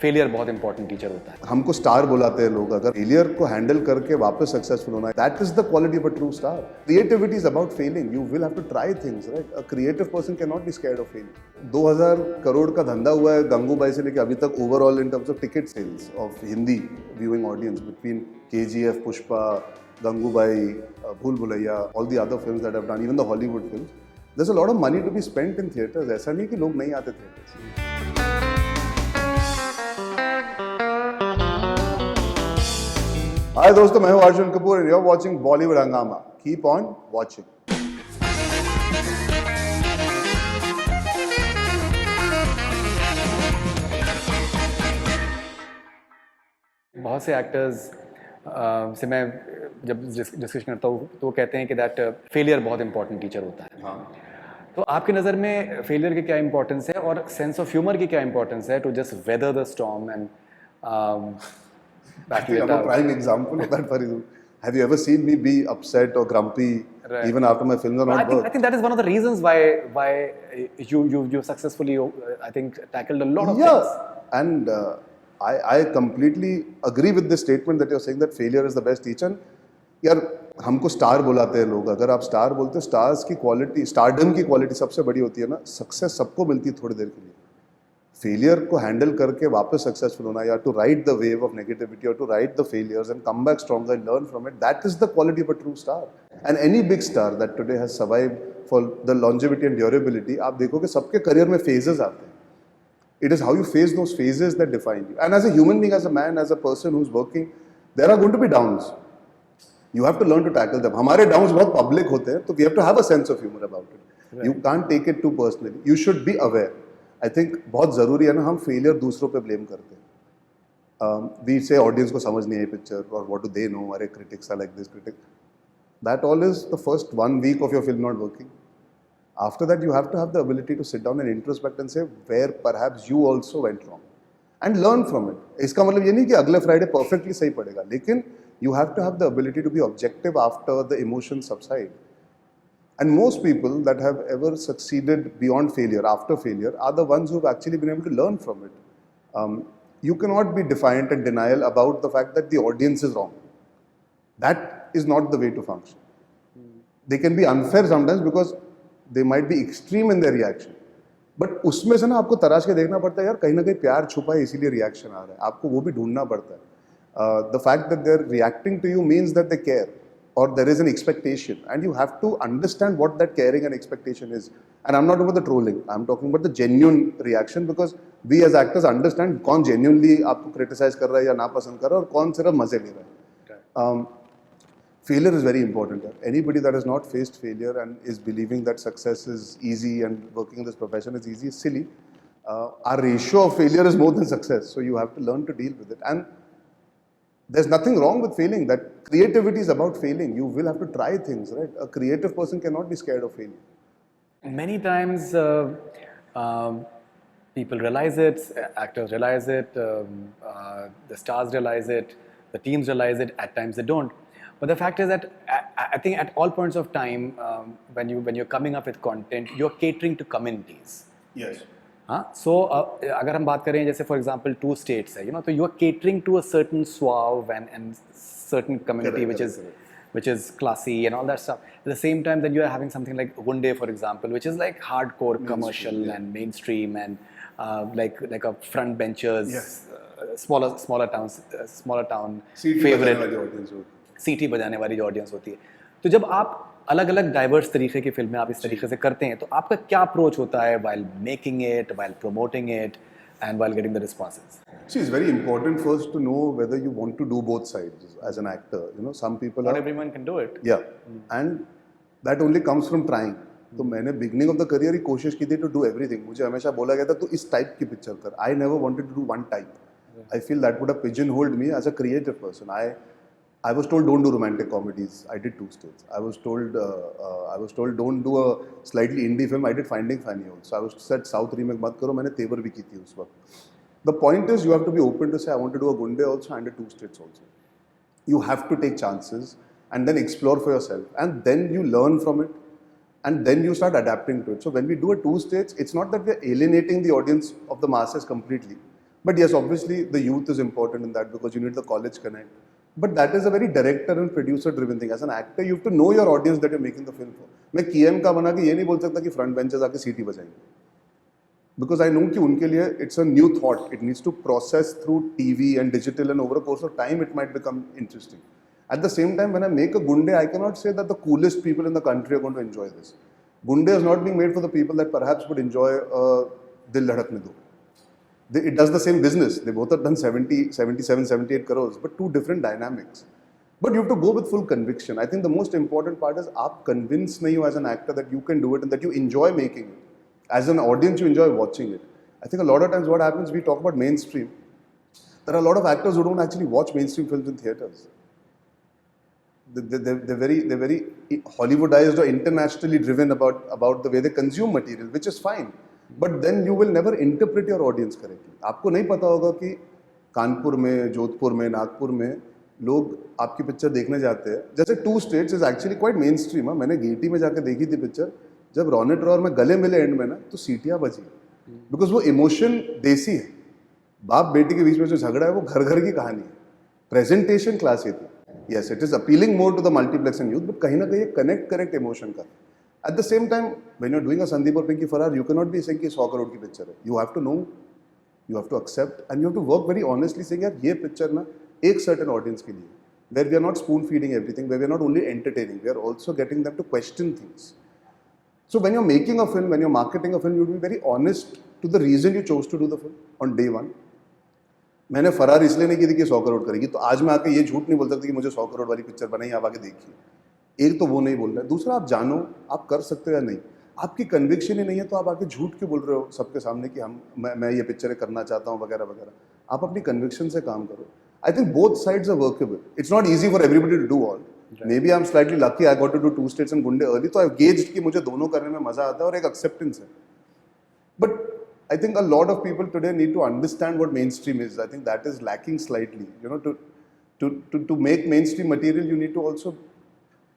Failure बहुत important teacher होता है। हमको स्टार बुलाते हैं लोग, अगर फेलियर को हैंडल करके वापस सक्सेसफुल होना है, that is the quality of a true star. Creativity is about failing, you will have to try things, right? A creative person can not be scared of failing. 2000 crore का धंधा हुआ है गंगूबाई से लेके अभी तक overall in terms of ticket sales of Hindi viewing audience between KGF, Pushpa, Gangubai, Bhool Bhulaiyaa, all the other films that have done, even the Hollywood films. There is a lot of money to be spent in theatres. ऐसा नहीं कि लोग नहीं आते theatres. हाय दोस्तों, मैं हूं Arjun Kapoor and you are watching Bollywood Hungama. Keep on watching. बहुत से एक्टर्स से मैं जब डिस्कशन करता हूँ तो वो कहते हैं कि दैट फेलियर बहुत इंपॉर्टेंट टीचर होता है। हाँ, तो आपकी नज़र में फेलियर की क्या इंपॉर्टेंस है और सेंस ऑफ ह्यूमर की क्या इंपॉर्टेंस है to just weather the storm and I think I'm a prime example of that, Farid. Have you ever seen me be upset or grumpy even after my films are not I think that is one of the reasons why you successfully I think tackled a lot of things. And I completely agree with this statement that you're saying that failure is the best teacher. यार हमको star बुलाते हैं लोग, अगर आप star बोलते हो, stars की क्वालिटी, स्टारडम की क्वालिटी सबसे बड़ी होती है ना, सक्सेस सबको मिलती है थोड़ी देर के लिए। फेलियर को हैंडल करके वापस सक्सेसफुल होना, या to ride the wave of negativity और to ride the failures and come back stronger and learn from it, that is the quality of a true star. And any big star that today has survived for the longevity and durability, आप देखोगे सबके career में phases आते हैं। It is how you face those phases that define you. And as a human being, as a man, as a person who's working, there are going to be downs. You have to learn to tackle them. हमारे downs बहुत public होते हैं, तो we have to have a sense of humor about it. Right. You can't take it too personally. You should be aware. I think बहुत ज़रूरी है ना, हम failure दूसरों पे blame करते हैं। We say audience को समझ नहीं आई picture, or what do they know? अरे critics are like this, critics. That all is the first 1 week of your film not working. After that, you have to have the ability to sit down and introspect and say where perhaps you also went wrong and learn from it. इसका मतलब ये नहीं कि अगले Friday perfectly सही पड़ेगा, लेकिन you have to have the ability to be objective after the emotions subside. And most people that have ever succeeded beyond failure, after failure, are the ones who have actually been able to learn from it. You cannot be defiant and denial about the fact that the audience is wrong. That is not the way to function. They can be unfair sometimes because they might be extreme in their reaction. But उसमें से ना आपको तराश के देखना पड़ता है, यार कहीं ना कहीं प्यार छुपा है इसीलिए रिएक्शन आ रहा है, आपको वो भी ढूंढना पड़ता है। The fact that they're reacting to you means that they care, or there is an expectation, and you have to understand what that caring and expectation is. And I'm not talking about the trolling, I'm talking about the genuine reaction, because we as actors understand कौन genuinely आपको criticize कर रहा है या नापसंद कर रहा है और कौन सिर्फ मजे ले रहा है। Failure is very important. Anybody that has not faced failure and is believing that success is easy and working in this profession is easy is silly. Our ratio of failure is more than success, so you have to learn to deal with it. And there's nothing wrong with failing. That creativity is about failing. You will have to try things, right? A creative person cannot be scared of failing. Many times people realize it, actors realize it, the stars realize it, the teams realize it. At times they don't. But the fact is that I think at all points of time, when you're coming up with content, you're catering to communities. Yes. हाँ, so अगर हम बात करें जैसे for example 2 states है, so you are catering to a certain suave and certain community which is classy and all that stuff. At the same time, then you are having something like Gunde, for example, which is like hardcore commercial and mainstream and like a front benchers, smaller town favorite. सीटी बजाने वाली जो audience होती है। तो जब आप अलग अलग डाइवर्स तरीके की फिल्में आप इस तरीके से करते हैं, तो आपका क्या अप्रोच होता है while making it, while promoting it and while getting the responses? See, it's very important first to know whether you want to do both sides as an actor. Some people Not everyone can do it. Yeah, and that only comes from trying. तो मैंने beginning of the career ही कोशिश की थी to do everything. मुझे हमेशा बोला गया था तू इस टाइप की पिक्चर कर। I never wanted to do one type. I feel that would have pigeonholed me as a creative person. I was told don't do romantic comedies. I did 2 states. I was told don't do a slightly indie film. I did Finding Fanny also. I was said South remake मत करो, मैंने तेवर भी की थी उस वक्त। The point is you have to be open to say I want to do a Gunde also and a 2 states also. You have to take chances and then explore for yourself, and then you learn from it, and then you start adapting to it. So when we do a 2 states, it's not that we're alienating the audience of the masses completely, But yes, obviously the youth is important in that because you need the college connect. But that is a very director and producer driven thing. As an actor, you have to know your audience that you're making the film for. मैं KM का बना के ये नहीं बोल सकता कि front benches आके सीटी बजाएंगे. Because I know कि उनके लिए it's a new thought. It needs to process through TV and digital, and over a course of time it might become interesting. At the same time, when I make a Gunde, I cannot say that the coolest people in the country are going to enjoy this. Gunde is not being made for the people that perhaps would enjoy Dil Dhadakne Do. It does the same business. They both have done 77, 78 crores, but two different dynamics. But you have to go with full conviction. I think the most important part is आप convince नहीं हो as an actor that you can do it and that you enjoy making it. As an audience, you enjoy watching it. I think a lot of times what happens, we talk about mainstream. There are a lot of actors who don't actually watch mainstream films in theatres. They're very Hollywoodized or internationally driven about the way they consume material, which is fine. But then you will never interpret your audience correctly. आपको नहीं पता होगा कि कानपुर में, जोधपुर में, नागपुर में लोग आपकी पिक्चर देखने जाते हैं. जैसे two states is actually quite mainstream. मैंने गेटी में जाकर देखी थी पिक्चर. जब रॉनेट और मैं गले मिले एंड में ना, तो सीटियाँ बजी. बिकॉज वो इमोशन देसी है. बाप बेटी के बीच में जो झगड़ा है वो घर घर की कहानी है. प्रेजेंटेशन क्लास ये थी. Yes, it is appealing more to the multiplex and youth, but कहीं ना कहीं कनेक्ट इमोशन का. At the same time, when you're doing a Sandeep or Pinky Farrar, you cannot be saying कि 100 crore की picture है. You have to know, you have to accept, and you have to work very honestly saying यार ये picture ना एक certain audience के लिए, where we are not spoon feeding everything, where we are not only entertaining, we are also getting them to question things. So when you're making a film, when you're marketing a film, you have to be very honest to the reason you chose to do the film on day one. मैंने फरार इसलिए नहीं की थी कि 100 करोड़ करेगी, तो आज मैं आके ये झूठ नहीं बोल सकता कि मुझे 100 करोड़ वाली पिक्चर बनाई, आप आके देखिए. एक तो वो नहीं बोल रहा है. दूसरा, आप जानो आप कर सकते हो या नहीं. आपकी कन्विक्शन ही नहीं है तो आप आके झूठ क्यों बोल रहे हो सबके सामने कि मैं ये पिक्चरें करना चाहता हूँ वगैरह वगैरह. आप अपनी कन्विक्शन से काम करो. I think both sides are workable. It's not easy for everybody to do all. Maybe I am slightly lucky, I got to do two states and Gunday early, तो आई गेज्ड कि मुझे दोनों करने में मजा आता है और एक एक्सेप्टेंस है. But I think a lot of people today need to understand what mainstream is. I think that is lacking slightly. You know, to make mainstream material, you need to also.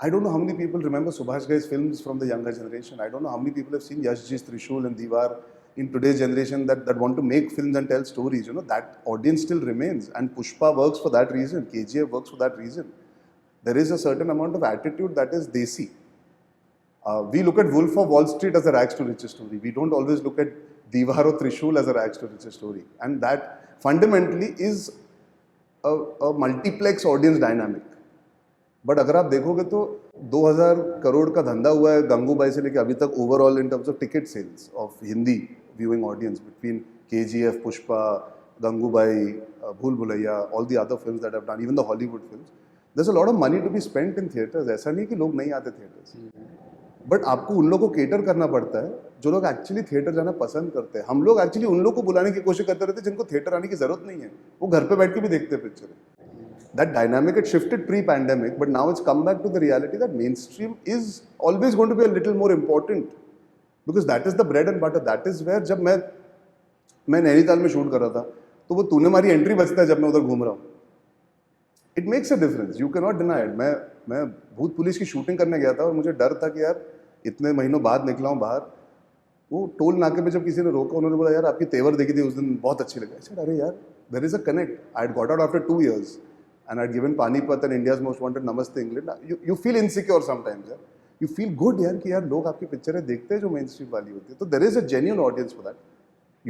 I don't know how many people remember Subhash Ghai's films from the younger generation. I don't know how many people have seen Yash Ji's Trishul and Diwar in today's generation that want to make films and tell stories. You know, that audience still remains, and Pushpa works for that reason. KGF works for that reason. There is a certain amount of attitude that is desi. We look at Wolf of Wall Street as a rags to riches story. We don't always look at Diwar or Trishul as a rags to riches story, and that fundamentally is a multiplex audience dynamic. But अगर आप देखोगे तो 2000 करोड़ का धंधा हुआ है गंगूबाई से लेके अभी तक overall in terms of ticket sales of Hindi viewing audience between KGF, Pushpa, Gangubai, Bhool Bhulaiya, all the other films that I've done, even the Hollywood films. There's a lot of money to be spent in theatres. ऐसा नहीं कि लोग नहीं आते theatres. But आपको उन लोगों को केटर करना पड़ता है जो लोग एक्चुअली थिएटर जाना पसंद करते हैं. हम लोग एक्चुअली उन लोग को बुलाने की कोशिश करते रहते हैं जिनको थिएटर आने की जरूरत नहीं है. वो घर पे बैठ के भी देखते हैं picture. That dynamic it shifted pre pandemic, but now it's come back to the reality that mainstream is always going to be a little more important because that is the bread and butter. That is where जब मैं नैनीताल में shoot कर रहा था तो वो तूने मारी एंट्री बजता है जब मैं उधर घूम रहा हूँ. It makes a difference. You can not deny it. मैं भूत पुलिस की शूटिंग करने गया था और मुझे डर था कि यार इतने महीनों बाद निकला हूँ बाहर. वो टोल नाके पे जब किसी ने रोका, उन्होंने बोला यार आपकी तेवर देखी थी उस दिन, बहुत अच्छी लगी. अच्छा, अरे यार there is a connect. I had got out after 2 years and I had given Panipat and India's Most Wanted, Namaste England. You feel insecure sometimes. यार you feel good यार कि यार लोग आपकी पिक्चरें देखते हैं जो मेन स्ट्रीम वाली होती है. तो there is a genuine audience for that.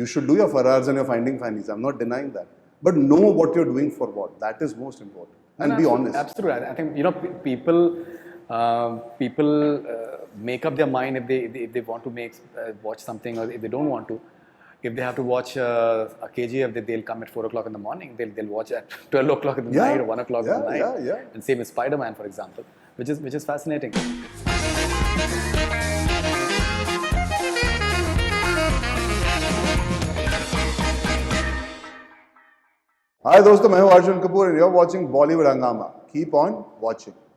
You should do your Farrars and your Finding Fannies. I'm not denying that. But know what you're doing for what. That is most important. And be honest. Absolutely. I think, you know, people make up their mind if they want to watch something, or if they don't want to. If they have to watch a KGF, they'll come at 4 o'clock in the morning. They'll watch at 12 o'clock in the night or 1 o'clock in the night. Yeah. And same with Spider-Man, for example, which is fascinating. Hi दोस्तों, मैं हूं Arjun Kapoor and you're watching Bollywood Hangama. Keep on watching.